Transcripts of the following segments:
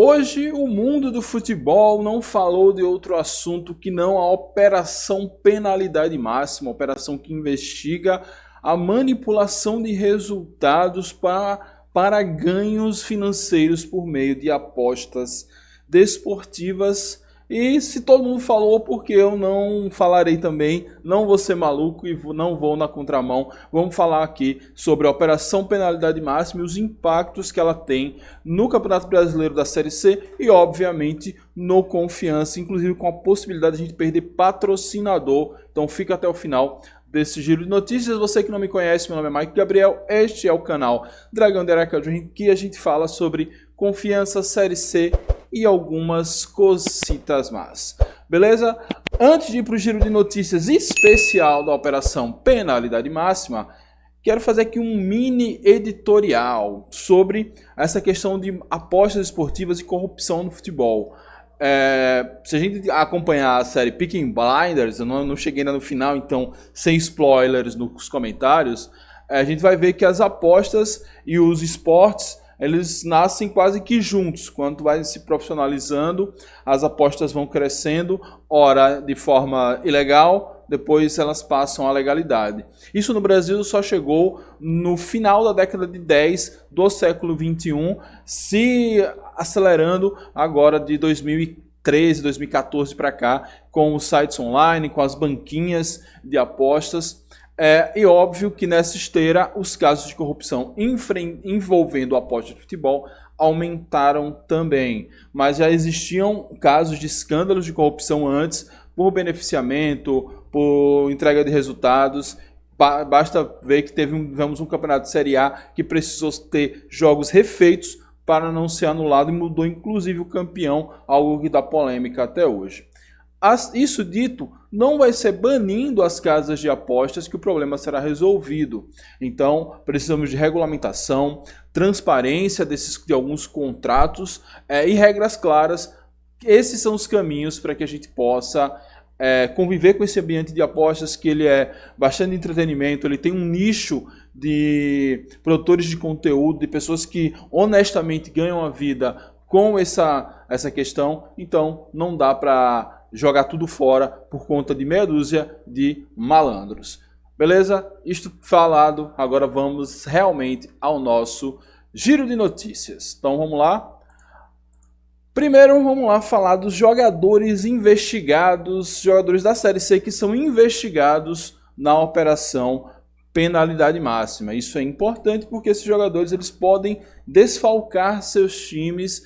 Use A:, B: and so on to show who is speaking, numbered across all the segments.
A: Hoje, o mundo do futebol não falou de outro assunto que não a Operação Penalidade Máxima, operação que investiga a manipulação de resultados para ganhos financeiros por meio de apostas desportivas. E se todo mundo falou, porque eu não falarei também, não vou ser maluco e não vou na contramão. Vamos falar aqui sobre a Operação Penalidade Máxima e os impactos que ela tem no Campeonato Brasileiro da Série C e, obviamente, no Confiança, inclusive com a possibilidade de a gente perder patrocinador. Então fica até o final desse giro de notícias. Você que não me conhece, meu nome é Mike Gabriel, este é o canal Dragão de Aracaju, que a gente fala sobre Confiança, Série C e algumas cositas más. Beleza? Antes de ir para o giro de notícias especial da Operação Penalidade Máxima, quero fazer aqui um mini editorial sobre essa questão de apostas esportivas e corrupção no futebol. Se a gente acompanhar a série Peaky Blinders, eu não cheguei ainda no final, então sem spoilers nos comentários, a gente vai ver que as apostas e os esportes eles nascem quase que juntos. Quando vai se profissionalizando, as apostas vão crescendo, ora de forma ilegal, depois elas passam à legalidade. Isso no Brasil só chegou no final da década de 10 do século 21, se acelerando agora de 2013, 2014 para cá, com os sites online, com as banquinhas de apostas. E óbvio que nessa esteira os casos de corrupção envolvendo apostas de futebol aumentaram também. Mas já existiam casos de escândalos de corrupção antes, por beneficiamento, por entrega de resultados. Basta ver que tivemos um campeonato de Série A que precisou ter jogos refeitos para não ser anulado e mudou inclusive o campeão, algo que dá polêmica até hoje. Isso dito, não vai ser banindo as casas de apostas que o problema será resolvido. Então, precisamos de regulamentação, transparência de alguns contratos e regras claras. Esses são os caminhos para que a gente possa conviver com esse ambiente de apostas, que ele é bastante entretenimento, ele tem um nicho de produtores de conteúdo, de pessoas que honestamente ganham a vida com essa questão. Então, não dá para jogar tudo fora por conta de meia dúzia de malandros. Beleza? Isto falado, agora vamos realmente ao nosso giro de notícias. Então vamos lá. Primeiro vamos lá falar dos jogadores investigados, jogadores da Série C que são investigados na Operação Penalidade Máxima. Isso é importante porque esses jogadores eles podem desfalcar seus times,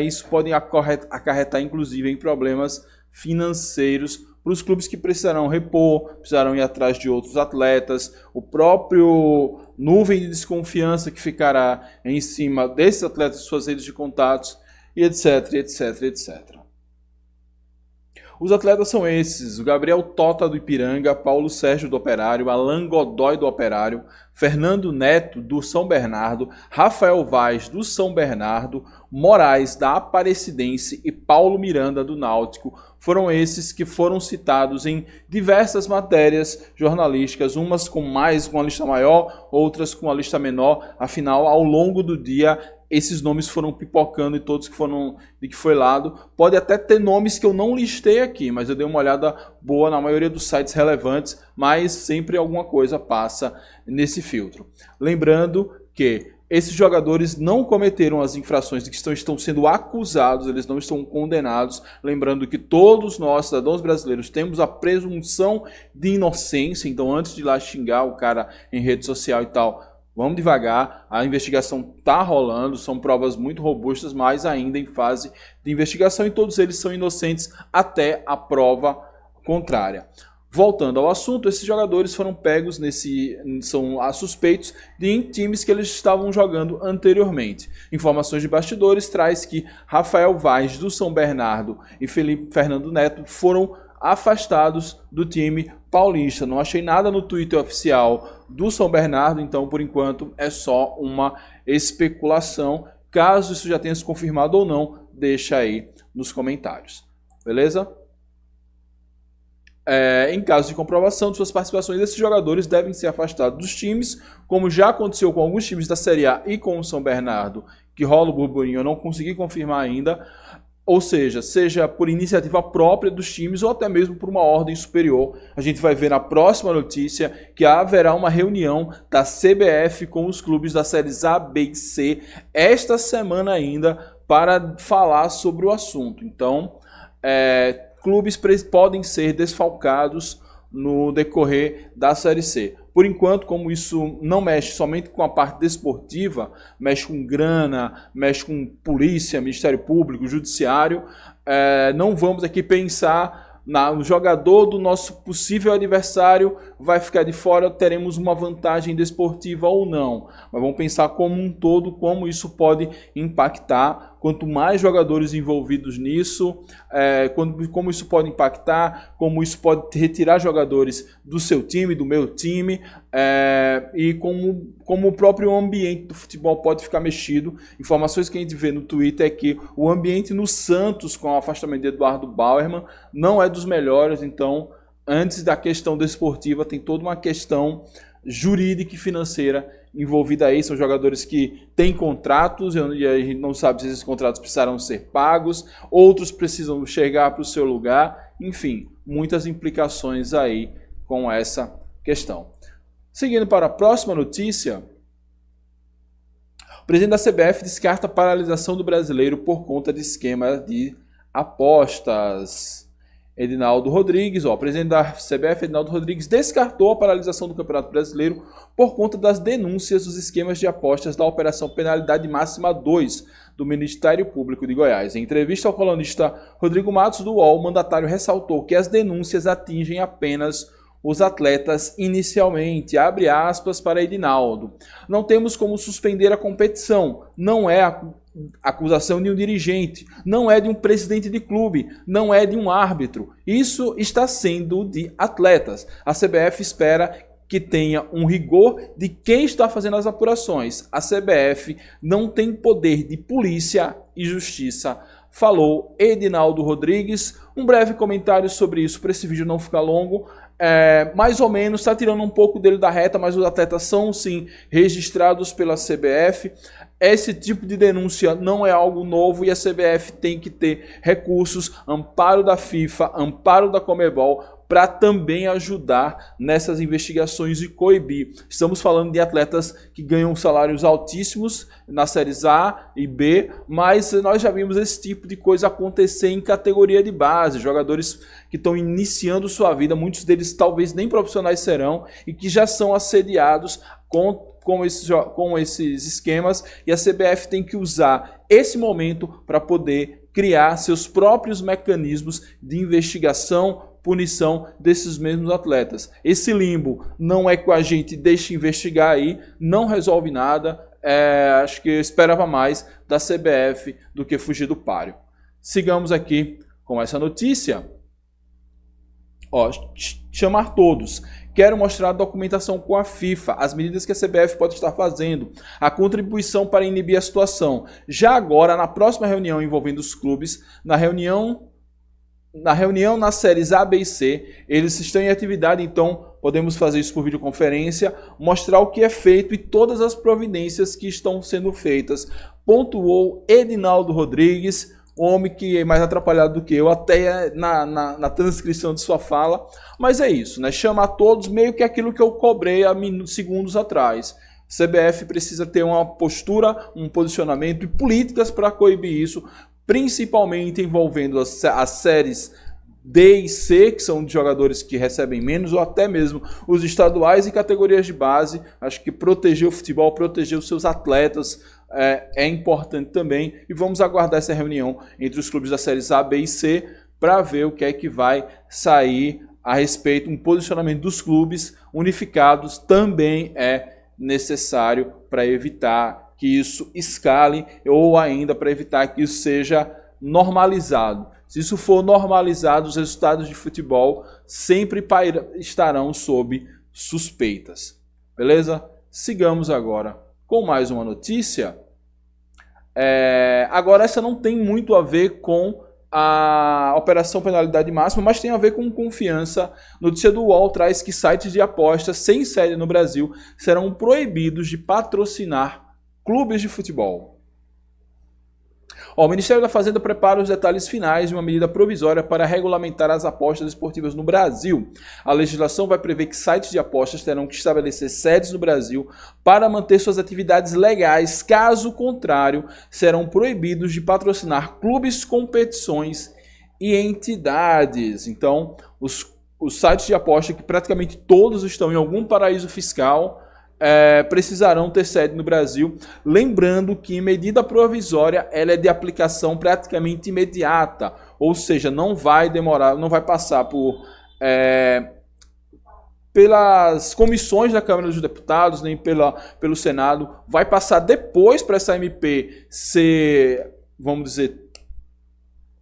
A: isso pode acarretar inclusive em problemas financeiros para os clubes que precisarão repor, precisarão ir atrás de outros atletas, o próprio nuvem de desconfiança que ficará em cima desses atletas, suas redes de contatos, e etc, etc, etc. Os atletas são esses: o Gabriel Tota do Ipiranga, Paulo Sérgio do Operário, Alan Godoy do Operário, Fernando Neto do São Bernardo, Rafael Vaz do São Bernardo, Moraes da Aparecidense e Paulo Miranda do Náutico. Foram esses que foram citados em diversas matérias jornalísticas, umas com uma lista maior, outras com uma lista menor. Afinal, ao longo do dia, esses nomes foram pipocando e todos que foram de que foi lado. Pode até ter nomes que eu não listei aqui, mas eu dei uma olhada boa na maioria dos sites relevantes, mas sempre alguma coisa passa nesse filtro. Lembrando que esses jogadores não cometeram as infrações de que estão sendo acusados, eles não estão condenados. Lembrando que todos nós, cidadãos brasileiros, temos a presunção de inocência. Então, antes de ir lá xingar o cara em rede social e tal, vamos devagar, a investigação está rolando, são provas muito robustas, mas ainda em fase de investigação e todos eles são inocentes até a prova contrária. Voltando ao assunto, esses jogadores foram pegos são suspeitos em times que eles estavam jogando anteriormente. Informações de bastidores traz que Rafael Vaz do São Bernardo e Fernando Neto foram afastados do time paulista. Não achei nada no Twitter oficial do São Bernardo, então por enquanto é só uma especulação. Caso isso já tenha se confirmado ou não, deixa aí nos comentários. Beleza? Em caso de comprovação de suas participações, esses jogadores devem ser afastados dos times, como já aconteceu com alguns times da Série A e com o São Bernardo, que rola o burburinho, eu não consegui confirmar ainda, ou seja por iniciativa própria dos times ou até mesmo por uma ordem superior. A gente vai ver na próxima notícia que haverá uma reunião da CBF com os clubes das séries A, B e C esta semana ainda para falar sobre o assunto. Então, clubes podem ser desfalcados no decorrer da Série C. Por enquanto, como isso não mexe somente com a parte desportiva, mexe com grana, mexe com polícia, Ministério Público, Judiciário, não vamos aqui pensar no jogador do nosso possível adversário vai ficar de fora, teremos uma vantagem desportiva ou não. Mas vamos pensar como um todo, como isso pode impactar. Quanto mais jogadores envolvidos nisso, como isso pode impactar, como isso pode retirar jogadores do seu time, do meu time, e como o próprio ambiente do futebol pode ficar mexido. Informações que a gente vê no Twitter é que o ambiente no Santos, com o afastamento de Eduardo Bauerman, não é dos melhores. Então, antes da questão desportiva, tem toda uma questão jurídica e financeira envolvida aí. São jogadores que têm contratos e a gente não sabe se esses contratos precisarão ser pagos, outros precisam chegar para o seu lugar, enfim, muitas implicações aí com essa questão. Seguindo para a próxima notícia, o presidente da CBF descarta a paralisação do Brasileiro por conta de esquema de apostas. Edinaldo Rodrigues, o presidente da CBF, Edinaldo Rodrigues, descartou a paralisação do Campeonato Brasileiro por conta das denúncias dos esquemas de apostas da Operação Penalidade Máxima 2 do Ministério Público de Goiás. Em entrevista ao colunista Rodrigo Matos, do UOL, o mandatário ressaltou que as denúncias atingem apenas os atletas inicialmente. Abre aspas para Edinaldo. Não temos como suspender a competição. Não é a acusação de um dirigente, não é de um presidente de clube, não é de um árbitro. Isso está sendo de atletas. A CBF espera que tenha um rigor de quem está fazendo as apurações. A CBF não tem poder de polícia e justiça, falou Edinaldo Rodrigues. Um breve comentário sobre isso, para esse vídeo não ficar longo. Mais ou menos, está tirando um pouco dele da reta, mas os atletas são sim registrados pela CBF. Esse tipo de denúncia não é algo novo e a CBF tem que ter recursos, amparo da FIFA, amparo da Conmebol, para também ajudar nessas investigações e coibir. Estamos falando de atletas que ganham salários altíssimos nas séries A e B, mas nós já vimos esse tipo de coisa acontecer em categoria de base, jogadores que estão iniciando sua vida, muitos deles talvez nem profissionais serão, e que já são assediados com esses esquemas, e a CBF tem que usar esse momento para poder criar seus próprios mecanismos de investigação, punição desses mesmos atletas. Esse limbo não é que a gente deixe investigar aí, não resolve nada. Acho que eu esperava mais da CBF do que fugir do páreo. Sigamos aqui com essa notícia. Chamar todos. Quero mostrar a documentação com a FIFA, as medidas que a CBF pode estar fazendo, a contribuição para inibir a situação. Já agora, na próxima reunião envolvendo os clubes, na reunião nas séries A, B e C, eles estão em atividade, então podemos fazer isso por videoconferência, mostrar o que é feito e todas as providências que estão sendo feitas. Pontuou Edinaldo Rodrigues, homem que é mais atrapalhado do que eu, até na transcrição de sua fala. Mas é isso, né? Chamar todos, meio que aquilo que eu cobrei há segundos atrás. CBF precisa ter uma postura, um posicionamento e políticas para coibir isso, principalmente envolvendo as séries D e C, que são de jogadores que recebem menos, ou até mesmo os estaduais e categorias de base. Acho que proteger o futebol, proteger os seus atletas é importante também. E vamos aguardar essa reunião entre os clubes das séries A, B e C para ver o que é que vai sair a respeito. Um posicionamento dos clubes unificados também é necessário para evitar que isso escale ou ainda para evitar que isso seja normalizado. Se isso for normalizado, os resultados de futebol sempre estarão sob suspeitas. Beleza? Sigamos agora com mais uma notícia. Agora essa não tem muito a ver com a operação penalidade máxima, mas tem a ver com confiança. Notícia do UOL traz que sites de apostas sem sede no Brasil serão proibidos de patrocinar clubes de futebol. O Ministério da Fazenda prepara os detalhes finais de uma medida provisória para regulamentar as apostas esportivas no Brasil. A legislação vai prever que sites de apostas terão que estabelecer sedes no Brasil para manter suas atividades legais. Caso contrário, serão proibidos de patrocinar clubes, competições e entidades. Então, os sites de aposta, que praticamente todos estão em algum paraíso fiscal, precisarão ter sede no Brasil. Lembrando que medida provisória ela é de aplicação praticamente imediata, ou seja, não vai demorar, não vai passar pelas comissões da Câmara dos Deputados, nem pelo Senado, vai passar depois para essa MP ser, vamos dizer,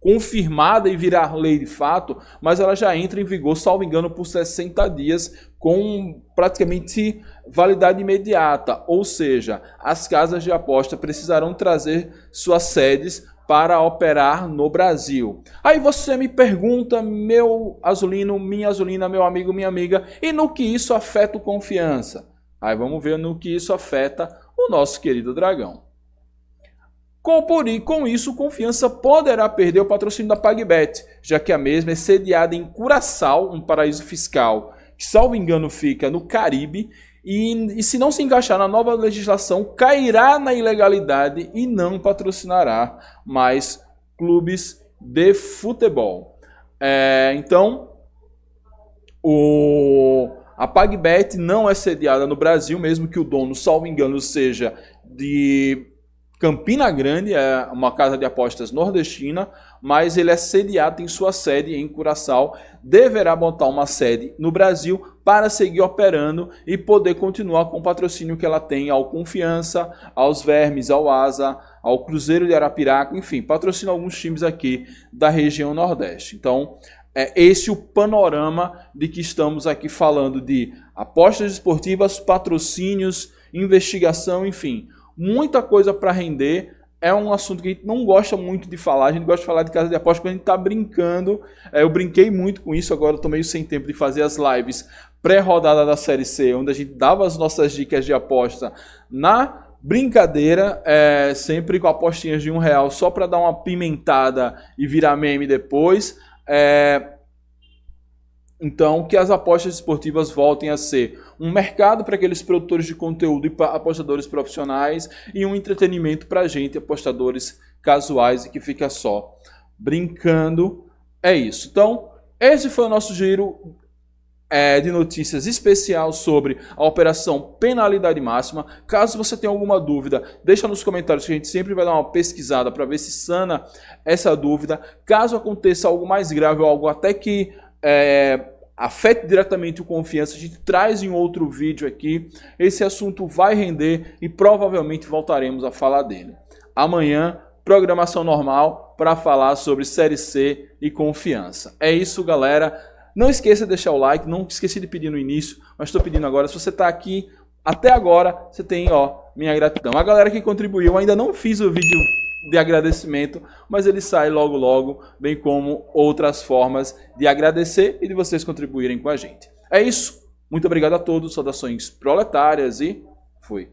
A: confirmada e virar lei de fato, mas ela já entra em vigor, salvo engano, por 60 dias, com praticamente validade imediata. Ou seja, as casas de aposta precisarão trazer suas sedes para operar no Brasil. Aí você me pergunta, meu azulino, minha azulina, meu amigo, minha amiga, e no que isso afeta o Confiança? Aí vamos ver no que isso afeta o nosso querido Dragão. Com isso, Confiança poderá perder o patrocínio da PagBet, já que a mesma é sediada em Curaçao, um paraíso fiscal que, salvo engano, fica no Caribe, e se não se encaixar na nova legislação, cairá na ilegalidade e não patrocinará mais clubes de futebol. Então, a PagBet não é sediada no Brasil, mesmo que o dono, salvo engano, seja de Campina Grande, é uma casa de apostas nordestina, mas ele é sediado, tem sua sede em Curaçao, deverá montar uma sede no Brasil para seguir operando e poder continuar com o patrocínio que ela tem ao Confiança, aos Vermes, ao Asa, ao Cruzeiro de Arapiraca, enfim, patrocina alguns times aqui da região Nordeste. Então, é esse o panorama de que estamos aqui falando de apostas esportivas, patrocínios, investigação, enfim, muita coisa para render. É um assunto que a gente não gosta muito de falar, a gente gosta de falar de casa de aposta quando a gente está brincando. Eu brinquei muito com isso, agora eu estou meio sem tempo de fazer as lives pré-rodada da Série C, onde a gente dava as nossas dicas de aposta na brincadeira, sempre com apostinhas de R$1, só para dar uma pimentada e virar meme depois. Então, que as apostas esportivas voltem a ser um mercado para aqueles produtores de conteúdo e apostadores profissionais e um entretenimento para a gente, apostadores casuais e que fica só brincando. É isso. Então, esse foi o nosso giro de notícias especial sobre a operação penalidade máxima. Caso você tenha alguma dúvida, deixa nos comentários que a gente sempre vai dar uma pesquisada para ver se sana essa dúvida. Caso aconteça algo mais grave ou algo até que afete diretamente o Confiança, a gente traz em outro vídeo aqui. Esse assunto vai render e provavelmente voltaremos a falar dele. Amanhã, programação normal para falar sobre Série C e Confiança. É isso, galera. Não esqueça de deixar o like, não esqueci de pedir no início, mas estou pedindo agora. Se você está aqui até agora, você tem minha gratidão. A galera que contribuiu, ainda não fiz o vídeo de agradecimento, mas ele sai logo logo, bem como outras formas de agradecer e de vocês contribuírem com a gente. É isso, muito obrigado a todos, saudações proletárias e fui.